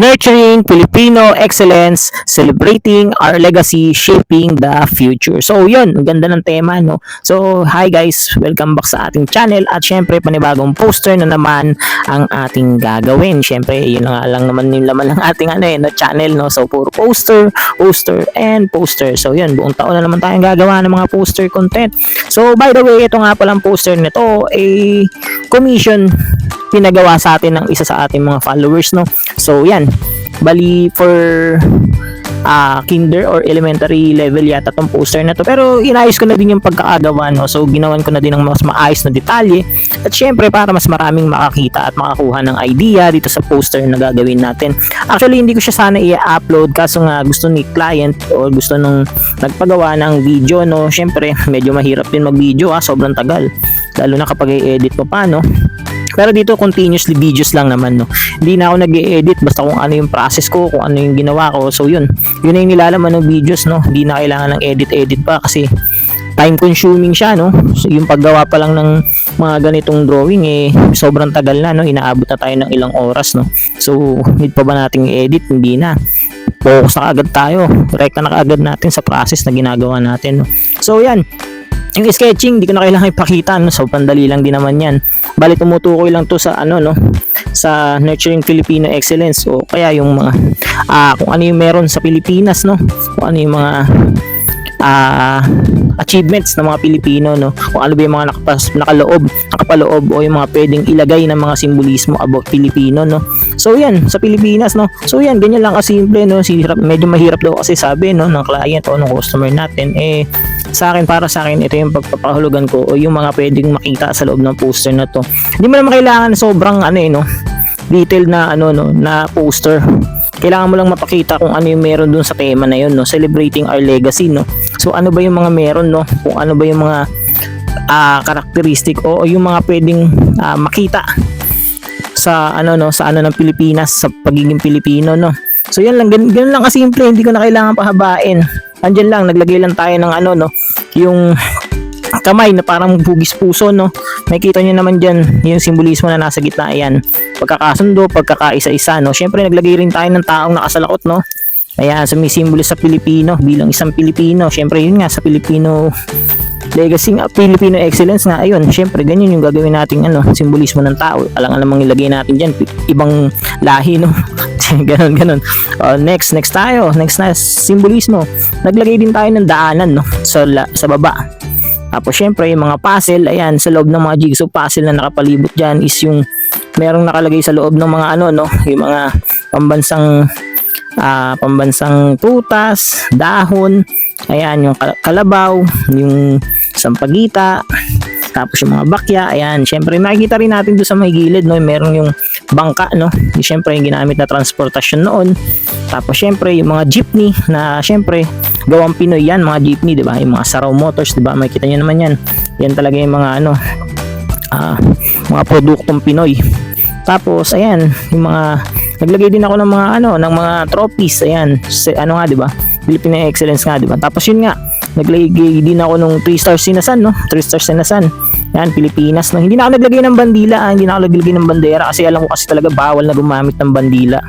Nurturing Filipino excellence, celebrating our legacy, shaping the future. So yun, ang ganda ng tema, no? So hi guys, welcome back sa ating channel at syempre panibagong poster na naman ang ating gagawin. Syempre yun nga lang naman yung laman ng ating na channel, no? So puro poster, and poster. So yun, buong taon na naman tayong gagawa ng mga poster content. So by the way, ito nga palang poster nito ay commission pinagawa sa atin ng isa sa ating mga followers, no? So yan, bali for kinder or elementary level yata tong poster na to, pero inayos ko na din yung pagkakagawa, no? So ginawan ko na din ng mas maayos na detalye at syempre para mas maraming makakita at makakuha ng idea dito sa poster na gagawin natin. Actually hindi ko siya sana i-upload kaso nga gusto ni client o gusto nung nagpagawa ng video, no? Syempre medyo mahirap din mag video, sobrang tagal lalo na kapag i-edit mo pa, no? Pero dito continuously videos lang naman, no. Hindi na ako nag-e-edit basta kung ano yung process ko, kung ano yung ginawa ko. So yun na yung nilalaman ng videos, no. Hindi na kailangan ng edit pa kasi time consuming siya, no. So yung paggawa pa lang ng mga ganitong drawing sobrang tagal na, no. Inaabot na tayo ng ilang oras, no. So need pa ba nating i-edit? Hindi na. Focus na agad tayo. Rekta na agad natin sa process na ginagawa natin, no. So yan. Yung sketching, di ko na kailangan ipakita, no? So pandali lang din naman yan. Bali tumutukoy lang to sa sa Nurturing Filipino Excellence o kaya yung mga kung ano yung meron sa Pilipinas, no? Kung ano yung mga achievements ng mga Pilipino, no? Kung ano ba yung mga nakapaloob o yung mga pwedeng ilagay ng mga simbolismo about Pilipino, no? So yan, sa Pilipinas, no? So yan, ganyan lang kasimple, no? Medyo mahirap daw kasi sabi, no, ng client o ng customer natin, para sa akin ito yung pagpapahulugan ko o yung mga pwedeng makita sa loob ng poster na to. Hindi mo naman kailangan sobrang detailed na na poster. Kailangan mo lang mapakita kung ano yung meron dun sa tema na yun, no? Celebrating our legacy, no? So ano ba yung mga meron, no? Kung ano ba yung mga karakteristik o yung mga pwedeng makita sa ng Pilipinas, sa pagiging Pilipino, no? So yan lang, ganun lang kasimple, hindi ko na kailangan pahabain. Andyan lang, naglagay lang tayo ng yung kamay na parang bugis puso, no? Makikita nyo naman dyan yung simbolismo na nasa gitna. Ayan, pagkakasundo, pagkakaisa-isa, no? Syempre naglagay rin tayo ng taong nakasalakot, no? Ayan, sumisimbolo sa Pilipino bilang isang Pilipino. Syempre yun nga, sa Filipino legacy nga, Filipino excellence nga, ayun, syempre ganyan yung gagawin nating simbolismo ng tao. Alang namang ilagay natin dyan ibang lahi, no? Ganon. Next tayo, next na simbolismo, naglagay din tayo ng daanan, no? Sa baba. Tapos syempre yung mga puzzle, ayan, sa loob ng mga jigsaw puzzle na nakapalibot dyan is yung merong nakalagay sa loob ng mga yung mga pambansang tutas, dahon, ayan, yung kalabaw, yung sampagita, tapos yung mga bakya, ayan, syempre makikita rin natin doon sa may gilid, no, meron yung bangka, no, syempre yung ginamit na transportasyon noon. Tapos syempre yung mga jeepney na syempre gawang Pinoy yan, mga jeepney, di ba? Yung mga Saraw Motors, di ba? Makikita nyo naman yan. Yan talaga yung mga mga produktong Pinoy. Tapos ayan, yung mga naglagay din ako ng mga trophies, ayan, nga, di ba? Filipino Excellence nga, di ba? Tapos yun nga, naglagay din ako nung 3 stars sinasan, no? 3 stars sinasan. Yan, Pilipinas, no? Hindi na ako naglagay ng bandila, hindi na ako naglagay ng bandera kasi alam ko kasi talaga bawal na gumamit ng bandila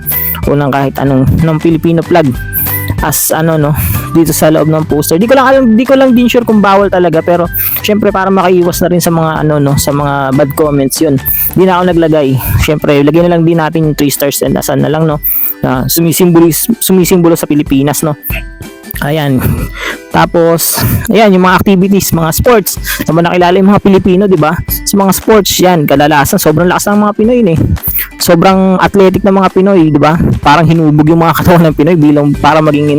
o ng kahit anong Filipino flag as dito sa loob ng poster. Di ko lang din sure kung bawal talaga, pero syempre para makaiwas na rin sa mga sa mga bad comments, yun. Hindi na ako naglagay. Syempre, lagyan na lang din natin yung 3 stars and asan na lang, no? Na sumisimbolo sa Pilipinas, no? Ayan. Tapos, ayan, yung mga activities, mga sports. Sa mga nakilala yung mga Pilipino, di ba? Sa mga sports, yan, kadalasan, sobrang lakas ng mga Pinoy, sobrang athletic ng mga Pinoy, di ba? Parang hinubog yung mga katawan ng Pinoy bilang para maging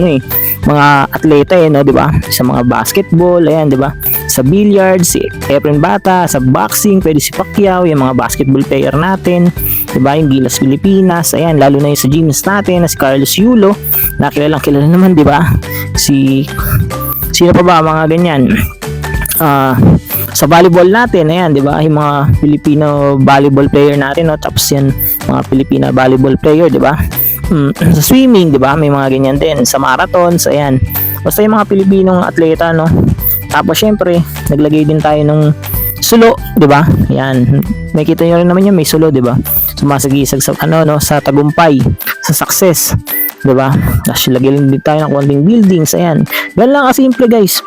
mga atleta, no, di ba? Sa mga basketball, ayan, di ba? Sa billiards, si Efren Bata, sa boxing, pwede si Pacquiao, yung mga basketball player natin, di ba? Yung Gilas Pilipinas, ayan, lalo na yung sa gyms natin, na si Carlos Yulo, nakilalang kilala naman, di ba? Sino pa ba mga ganyan? Sa volleyball natin, ayan, di ba? Yung mga Filipino volleyball player natin, no? Tapos yan, mga Filipina volleyball player, di ba? Sa swimming, di ba? May mga ganyan din. Sa marathons, ayan. Basta yung mga Pilipinong atleta, no? Tapos syempre, naglagay din tayo ng sulo, di ba? Ayan. Makikita niyo rin naman yan, may sulo, di ba? Sumasagisag sa sa tagumpay. sa success. Diba? Tapos lagyan din tayo ng konting buildings. Ayan. Ganun lang kasimple guys.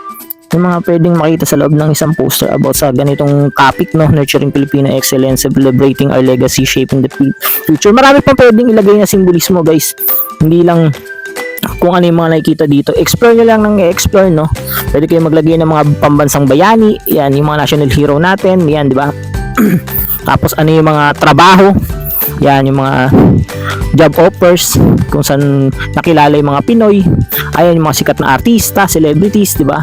Yung mga pwedeng makita sa loob ng isang poster about sa ganitong topic, no? Nurturing Filipino excellence, celebrating our legacy, shaping the future. Marami pang pwedeng ilagay na simbolismo guys. Hindi lang kung ano yung mga nakikita dito. Explore nyo lang ng explore, no? Pwede kayo maglagay ng mga pambansang bayani. Yan, yung mga national hero natin. Yan, di ba? Tapos ano yung mga trabaho. Yan, yung mga job offers kung saan nakilala yung mga Pinoy. Ayan, yung mga sikat na artista, celebrities, di ba?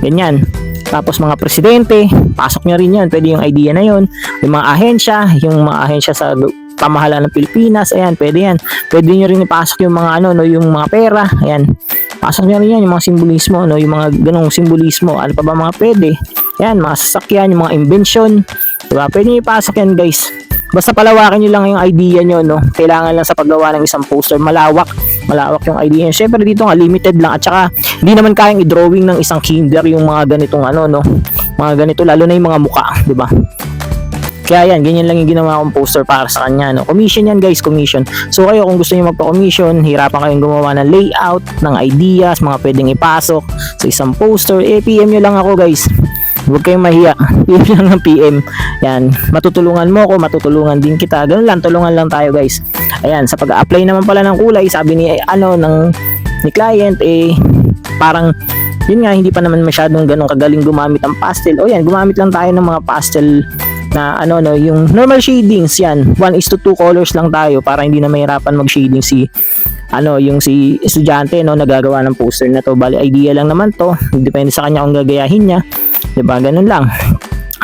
Ganyan. Tapos mga presidente, pasok nyo rin yan. Pwede yung idea na yun. Yung mga ahensya sa pamahalaan ng Pilipinas, ayan, pwede yan. Pwede nyo rin ipasok yung mga ano, no, yung mga pera, ayan. Pasok nyo rin yan, yung mga simbolismo, no, yung mga ganong simbolismo. Ano pa ba mga pwede? Ayan, mga sasakyan, yung mga invention, diba? Pwede nyo ipasok yan, guys. Basta palawakin nyo lang yung idea nyo, no. Kailangan lang sa paggawa ng isang poster, malawak yung idea nyo. Syempre dito nga, limited lang. At saka, hindi naman kayang i-drawing ng isang kinder yung mga ganitong ano, no. Mga ganito, lalo na yung mga muka, diba? Kaya yan, ganyan lang yung ginawa kong poster para sa kanya, no? Commission yan guys, commission. So kayo kung gusto niyo magpa-commission, hirapan kayong gumawa ng layout, ng ideas, mga pwedeng ipasok sa isang poster, PM nyo lang ako guys. Huwag kayong mahiya, PM lang ng PM. Yan, matutulungan mo ako, matutulungan din kita. Ganun lang, tulungan lang tayo guys. Ayan, sa pag-apply naman pala ng kulay, sabi ni ni client, parang yun nga, hindi pa naman masyadong ganun kagaling gumamit ng pastel. O yan, gumamit lang tayo ng mga pastel na ano, no, yung normal shadings. Yan, 1:2 colors lang tayo para hindi na mahirapan mag-shading si estudyante, no, nagagawa ng poster na to. Bali, idea lang naman to, depende sa kanya kung gagayahin niya, diba? Ganun lang,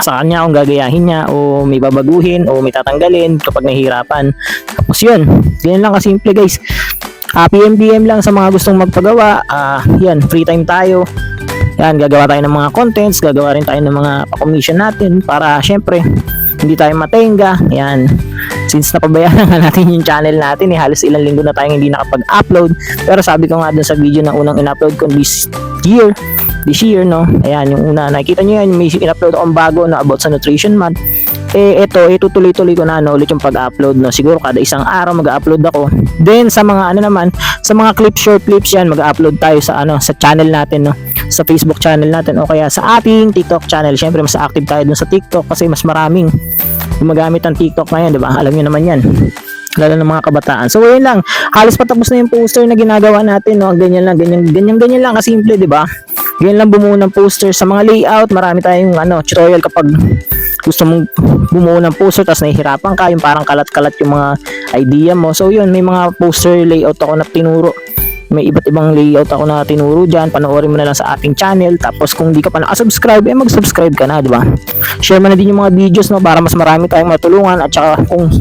sa kanya kung gagayahin niya o may babaguhin o may tatanggalin kapag nahihirapan. Tapos yun, ganyan lang kasimple guys. PM lang sa mga gustong magpagawa. Yan, free time tayo. Yan, gagawa tayo ng mga contents, gagawa rin tayo ng mga pa-commission natin para syempre hindi tayo matenga. Yan, since napabayaan nga natin yung channel natin, halos ilang linggo na tayong hindi nakapag-upload. Pero sabi ko nga dun sa video na unang in-upload ko this year, no. Ayan, yung una, nakikita nyo yan, may in-upload akong bago na about sa nutrition month. Tutuloy-tuloy ko na, no, ulit yung pag-upload, no. Siguro kada isang araw mag-upload ako. Then sa mga sa mga short clips yan, mag-upload tayo sa sa channel natin, no, sa Facebook channel natin o kaya sa ating TikTok channel. Syempre mas active tayo dun sa TikTok kasi mas maraming gumagamit ng TikTok ngayon, 'di ba? Alam niyo naman 'yan. Lalo ng mga kabataan. So ayun lang, halos patapos na yung poster na ginagawa natin, no. Ganyan lang kasimple, 'di ba? Ganyan lang bumuo ng poster. Sa mga layout, marami tayong tutorial kapag gusto mong bumuo ng poster tapos nahihirapan ka, yung parang kalat-kalat yung mga idea mo. So yun, may mga poster layout ako na tinuro. May iba't ibang layout ako na tinuro dyan. Panoorin mo na lang sa ating channel. Tapos kung di ka pa nakasubscribe, mag-subscribe ka na, di ba? Share mo na din yung mga videos, no, para mas marami tayong matulungan. At saka kung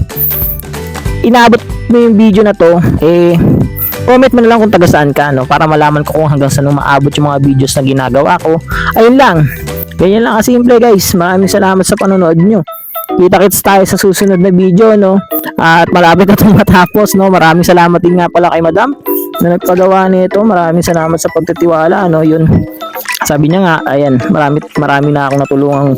inaabot mo yung video na to, comment mo na lang kung taga saan ka, no, para malaman ko kung hanggang saan maabot yung mga videos na ginagawa ko. Ayun lang. Ganyan lang kasimple guys. Maraming salamat sa panonood nyo. Kita-kits tayo sa susunod na video, no. At malapit na itong matapos, no. Maraming salamat din nga pala kay Madam na nagpagawa nito. Maraming salamat sa pagtitiwala, no. Yun, sabi niya nga, ayan, marami na akong natulungang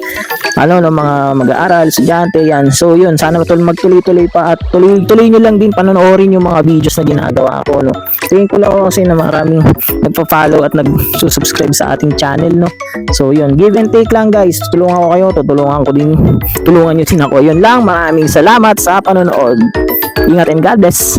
mga mag-aaral, estudyante, yan. So yun, sana magtuloy-tuloy pa at tuloy nyo lang din panonoorin yung mga videos na ginagawa ko, no. Tingin ko lang kasi na maraming nagpa-follow at nag-subscribe sa ating channel, no. So yun, give and take lang guys. Tulungan ko kayo, tulungan nyo din ako. Yun lang, maraming salamat sa panonood. Ingat and God bless.